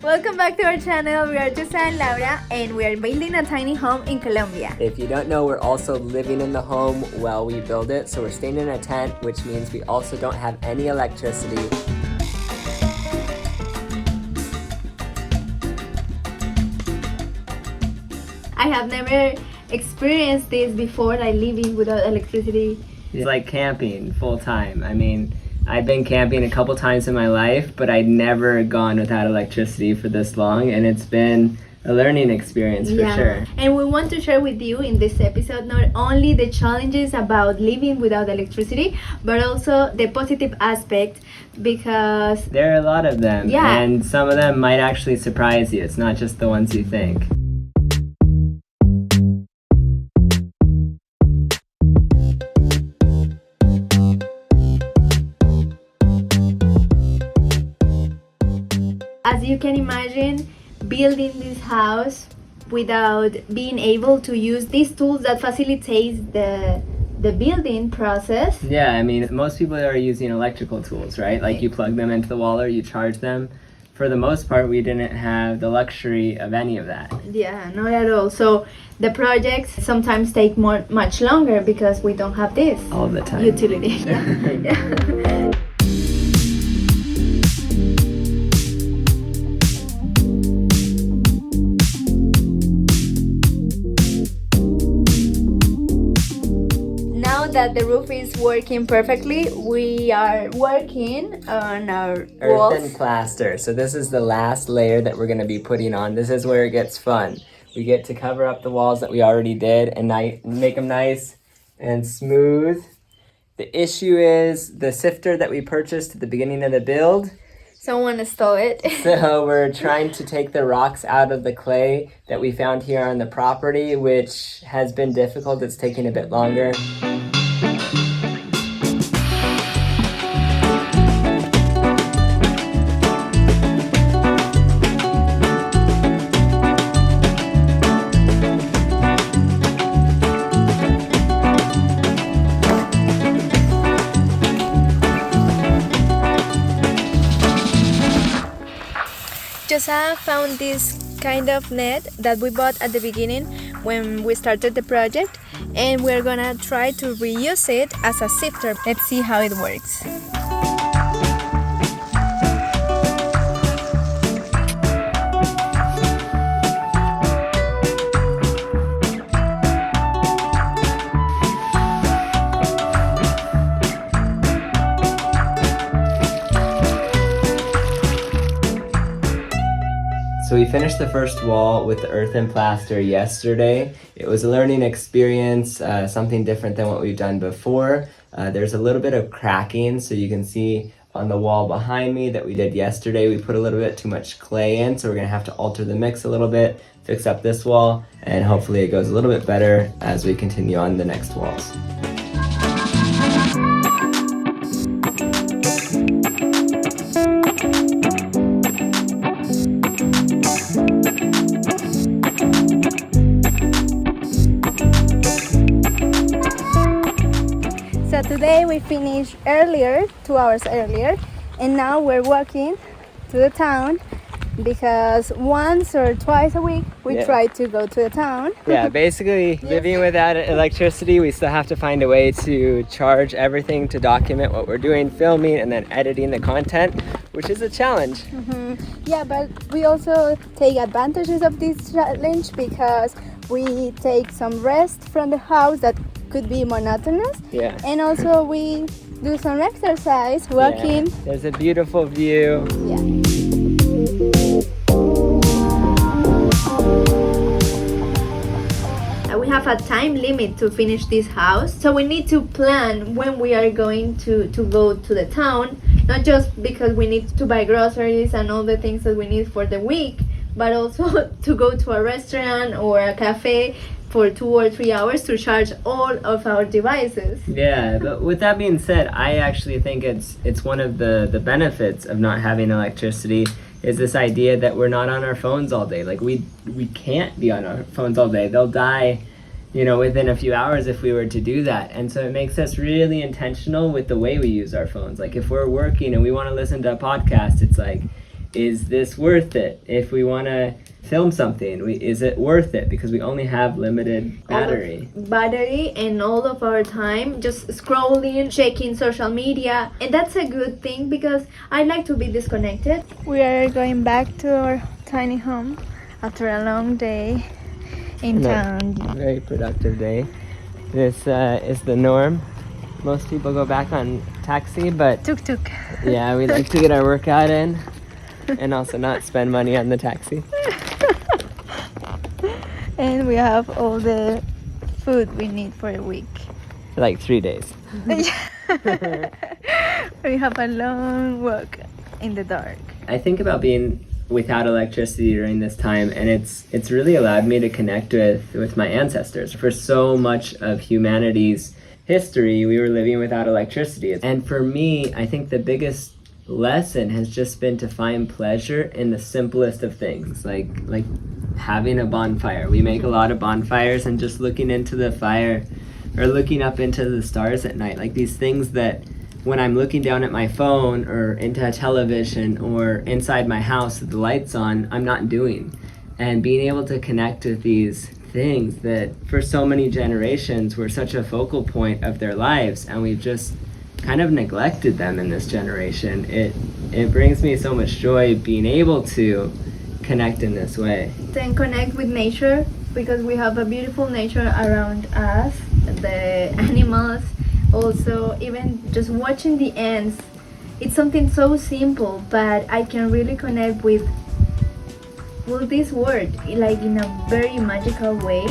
Welcome back to our channel. We are Jose and Laura and we are building a tiny home in Colombia. If you don't know, we're also living in the home while we build it. So we're staying in a tent, which means we also don't have any electricity. I have never experienced this before, like living without electricity. It's like camping full time. I mean, I've been camping a couple times in my life, but I'd never gone without electricity for this long, and it's been a learning experience for sure. And we want to share with you in this episode not only the challenges about living without electricity, but also the positive aspect, because there are a lot of them, and some of them might actually surprise you. It's not just the ones you think. As you can imagine, building this house without being able to use these tools that facilitates the building process. Yeah, I mean, most people are using electrical tools, right? Like you plug them into the wall or you charge them. For the most part, we didn't have the luxury of any of that. Yeah, not at all. So the projects sometimes take much longer because we don't have this all the time utility. Yeah. That the roof is working perfectly, we are working on our walls. Earth and plaster. So this is the last layer that we're going to be putting on. This is where it gets fun. We get to cover up the walls that we already did and make them nice and smooth. The issue is the sifter that we purchased at the beginning of the build. Someone stole it. So we're trying to take the rocks out of the clay that we found here on the property, which has been difficult. It's taking a bit longer. Josa found this kind of net that we bought at the beginning when we started the project, and we're gonna try to reuse it as a sifter. Let's see how it works. So we finished the first wall with the earth and plaster yesterday. It was a learning experience, something different than what we've done before. There's a little bit of cracking, so you can see on the wall behind me that we did yesterday. We put a little bit too much clay in, so we're gonna have to alter the mix a little bit, fix up this wall, and hopefully it goes a little bit better as we continue on the next walls. So today we finished earlier, 2 hours earlier, and now we're walking to the town because once or twice a week we try to go to the town. Yeah, basically living without electricity, we still have to find a way to charge everything to document what we're doing, filming, and then editing the content, which is a challenge. Yeah, but we also take advantages of this challenge because we take some rest from the house that could be monotonous. Yeah. And also we do some exercise, walking. Yeah. There's a beautiful view. Yeah. We have a time limit to finish this house, so we need to plan when we are going to go to the town, not just because we need to buy groceries and all the things that we need for the week, but also to go to a restaurant or a cafe for 2 or 3 hours to charge all of our devices. Yeah, but with that being said, I actually think it's one of the benefits of not having electricity is this idea that we're not on our phones all day. Like we can't be on our phones all day. They'll die, within a few hours if we were to do that. And so it makes us really intentional with the way we use our phones. Like if we're working and we want to listen to a podcast, it's like is this worth it? If we want to film something, is it worth it? Because we only have limited battery. Battery and all of our time just scrolling, checking social media. And that's a good thing because I like to be disconnected. We are going back to our tiny home after a long day in town. Very productive day. This is the norm. Most people go back on taxi, but Tuk-tuk. yeah, we like to get our workout in and also not spend money on the taxi. And we have all the food we need for a week. For like 3 days. We have a long walk in the dark. I think about being without electricity during this time, and it's really allowed me to connect with my ancestors. For so much of humanity's history, we were living without electricity. And for me, I think the biggest lesson has just been to find pleasure in the simplest of things, like having a bonfire. We make a lot of bonfires, and just looking into the fire or looking up into the stars at night, like these things that when I'm looking down at my phone or into a television or inside my house with the lights on, I'm not doing. And being able to connect with these things that for so many generations were such a focal point of their lives, and we've just kind of neglected them in this generation. It brings me so much joy being able to connect in this way. Then connect with nature, because we have a beautiful nature around us, the animals, also even just watching the ants. It's something so simple, but I can really connect with this word like in a very magical way.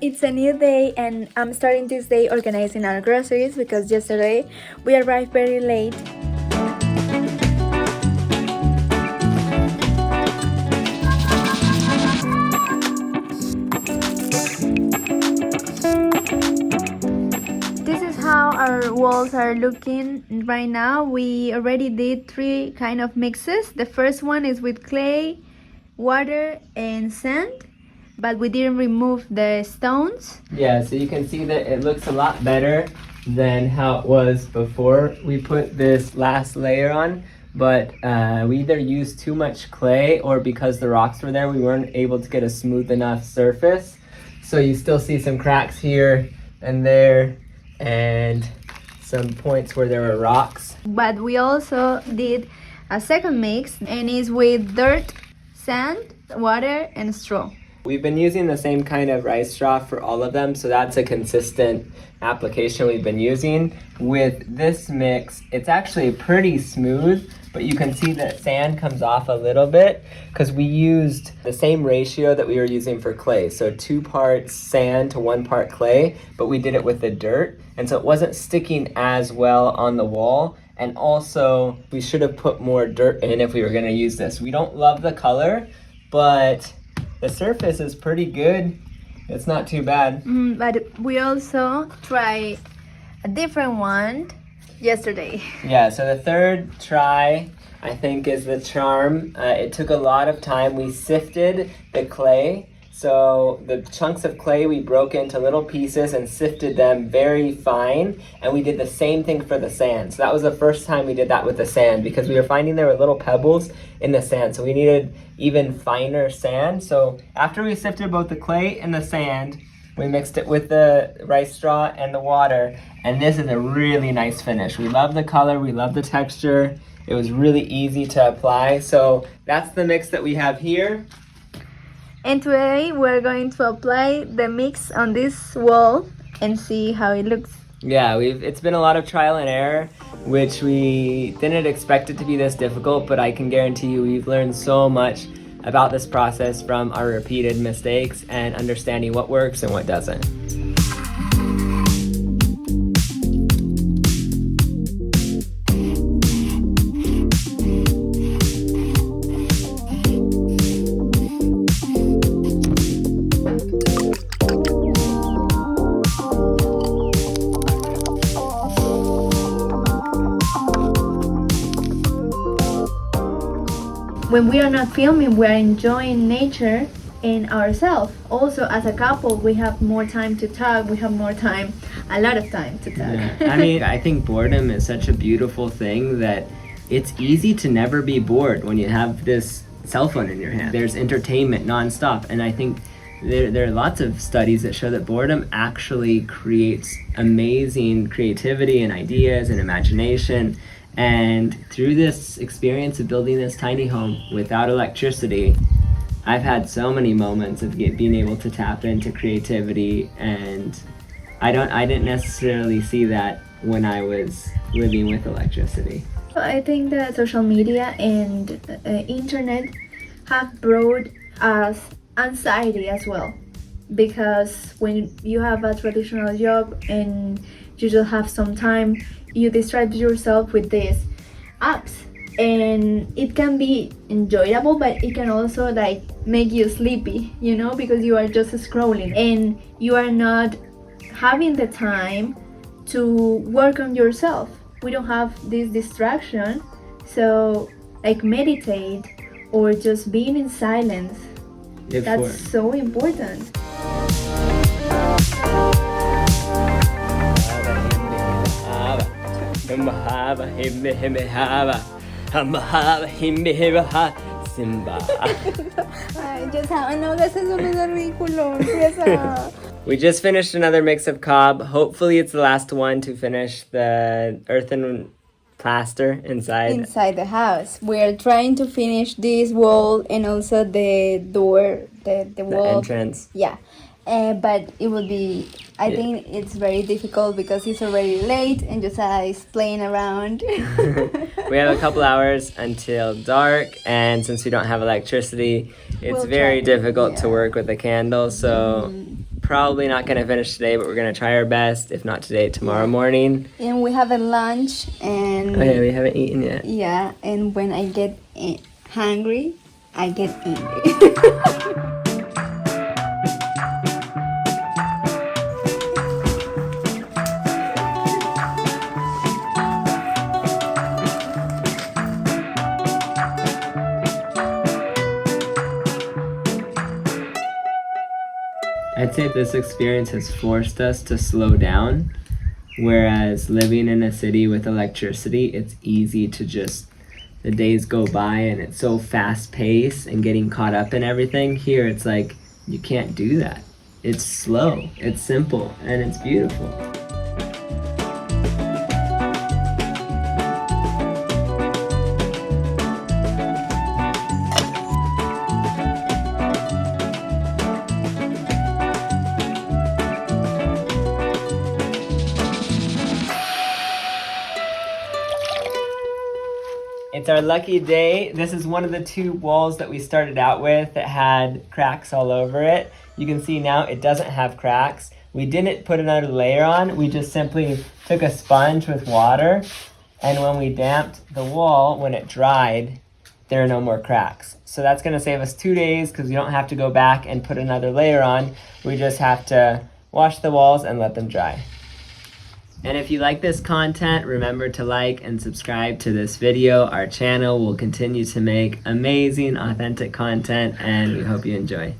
It's a new day, and I'm starting this day organizing our groceries because yesterday we arrived very late. This is how our walls are looking right now. We already did 3 kind of mixes. The first one is with clay, water, and sand, but we didn't remove the stones. Yeah, so you can see that it looks a lot better than how it was before we put this last layer on, but we either used too much clay, or because the rocks were there, we weren't able to get a smooth enough surface. So you still see some cracks here and there, and some points where there were rocks. But we also did a second mix, and it's with dirt, sand, water, and straw. We've been using the same kind of rice straw for all of them, so that's a consistent application we've been using. With this mix, it's actually pretty smooth, but you can see that sand comes off a little bit because we used the same ratio that we were using for clay. So 2 parts sand to 1 part clay, but we did it with the dirt, and so it wasn't sticking as well on the wall. And also, we should have put more dirt in if we were going to use this. We don't love the color, but the surface is pretty good. It's not too bad. But we also tried a different one yesterday. Yeah, so the third try, I think, is the charm. It took a lot of time. We sifted the clay. So the chunks of clay we broke into little pieces and sifted them very fine. And we did the same thing for the sand. So that was the first time we did that with the sand, because we were finding there were little pebbles in the sand. So we needed even finer sand. So after we sifted both the clay and the sand, we mixed it with the rice straw and the water. And this is a really nice finish. We love the color, we love the texture. It was really easy to apply. So that's the mix that we have here. And today we're going to apply the mix on this wall and see how it looks. Yeah, it's been a lot of trial and error, which we didn't expect it to be this difficult, but I can guarantee you we've learned so much about this process from our repeated mistakes and understanding what works and what doesn't. when we are not filming, we are enjoying nature and ourselves. Also, as a couple, we have more time to talk. We have more time, a lot of time to talk. Yeah. I mean, I think boredom is such a beautiful thing that it's easy to never be bored when you have this cell phone in your hand. There's entertainment nonstop, and I think there are lots of studies that show that boredom actually creates amazing creativity and ideas and imagination. And through this experience of building this tiny home without electricity, I've had so many moments of being able to tap into creativity, and I didn't necessarily see that when I was living with electricity. I think that social media and internet have brought us anxiety as well, because when you have a traditional job and you just have some time, you distract yourself with these apps, and it can be enjoyable, but it can also like make you sleepy, you know, because you are just scrolling and you are not having the time to work on yourself. We don't have this distraction, so like meditate or just being in silence, that's so important. Ay, ya saben, no hagas eso, no es ridículo. Empieza. We just finished another mix of cob. Hopefully it's the last one to finish the earthen plaster inside the house. We are trying to finish this wall and also the door, the wall. entrance. Yeah. But it will be, I think it's very difficult because it's already late and Josiah is playing around. We have a couple hours until dark, and since we don't have electricity, it's very difficult to work with a candle, so probably not going to finish today, but we're going to try our best. If not today, tomorrow morning. And we have a lunch and... Oh yeah, we haven't eaten yet. Yeah, and when I get hungry, I get angry. I'd say this experience has forced us to slow down, whereas living in a city with electricity, it's easy to just, the days go by and it's so fast paced and getting caught up in everything. Here it's like, you can't do that. It's slow, it's simple, and it's beautiful. It's our lucky day. This is one of the two walls that we started out with that had cracks all over it. You can see now it doesn't have cracks. We didn't put another layer on. We just simply took a sponge with water, and when we damped the wall, when it dried, there are no more cracks. So that's gonna save us 2 days because we don't have to go back and put another layer on. We just have to wash the walls and let them dry. And if you like this content, remember to like and subscribe to this video. Our channel will continue to make amazing, authentic content, and we hope you enjoy.